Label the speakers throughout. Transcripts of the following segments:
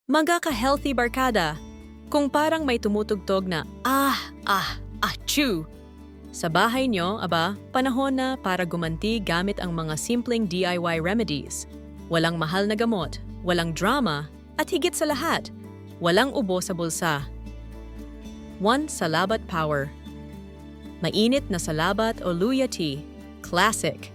Speaker 1: Mga ka-healthy barkada, kung parang may tumutugtog na achoo. Sa bahay nyo, panahon na para gumanti gamit ang mga simpleng DIY remedies. Walang mahal na gamot, walang drama, at higit sa lahat, walang ubo sa bulsa. 1. Salabat Power. Mainit na salabat o luya tea. Classic.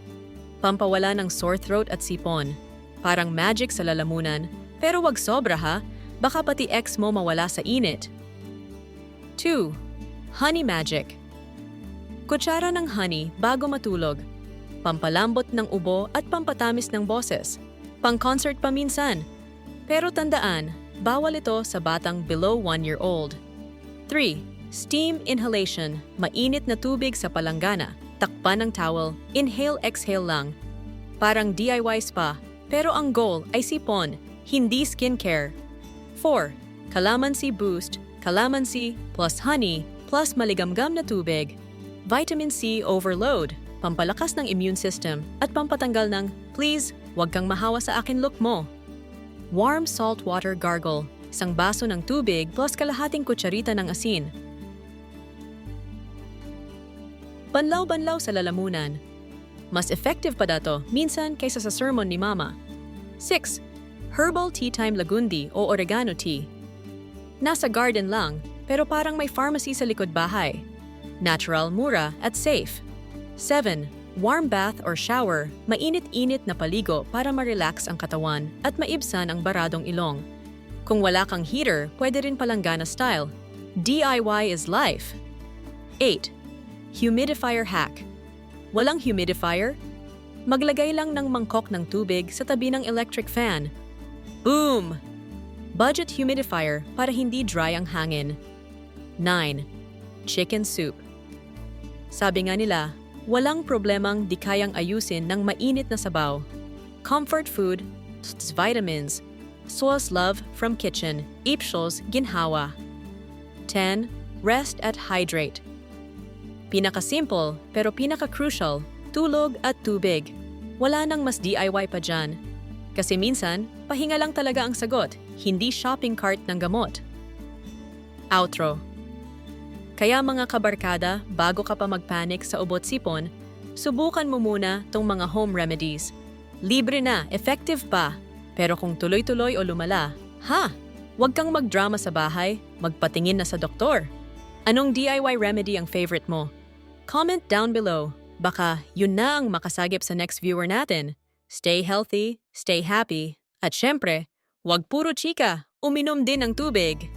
Speaker 1: Pampawala ng sore throat at sipon. Parang magic sa lalamunan, pero wag sobra ha, baka pati ex mo mawala sa init. 2. Honey Magic. Kutsara ng honey bago matulog. Pampalambot ng ubo at pampatamis ng boses. Pang-concert pa minsan. Pero tandaan, bawal ito sa batang below 1-year-old. 3. Steam Inhalation. Mainit na tubig sa palanggana. Takpan ng towel. Inhale-exhale lang. Parang DIY spa, pero ang goal ay sipon, hindi skincare. 4. Calamansi Boost. Calamansi plus honey plus maligamgam na tubig. Vitamin C overload. Pampalakas ng immune system at pampatanggal ng, please, wag kang mahawa sa akin look mo. Warm salt water gargle. Isang baso ng tubig plus kalahating kutsarita ng asin. Banlaw-banlaw sa lalamunan. Mas effective pa dato minsan kaysa sa sermon ni Mama. 6. Herbal Tea Time Lagundi o Oregano Tea. Nasa garden lang, pero parang may pharmacy sa likod bahay. Natural, mura, at safe. 7. Warm bath or shower. Mainit-init na paligo para ma-relax ang katawan at maibsan ang baradong ilong. Kung wala kang heater, pwede rin palanggana style. DIY is life. 8. Humidifier hack. Walang humidifier? Maglagay lang ng mangkok ng tubig sa tabi ng electric fan. Boom! Budget humidifier para hindi dry ang hangin. 9. Chicken soup. Sabi nga nila, walang problemang di kayang ayusin ng mainit na sabaw. Comfort food, vitamins, sauce love from kitchen, ipsho's ginhawa. 10. Rest at hydrate. Pinaka-simple pero pinaka-crucial, tulog at tubig. Wala nang mas DIY pa dyan. Kasi minsan, pahinga lang talaga ang sagot, hindi shopping cart ng gamot. Outro. Kaya mga kabarkada, bago ka pa magpanik sa ubot sipon, subukan mo muna tong mga home remedies. Libre na, effective pa. Pero kung tuloy-tuloy o lumala, wag kang magdrama sa bahay, magpatingin na sa doktor. Anong DIY remedy ang favorite mo? Comment down below. Baka yun na ang makasagip sa next viewer natin. Stay healthy, stay happy, at syempre, wag puro chika, uminom din ng tubig.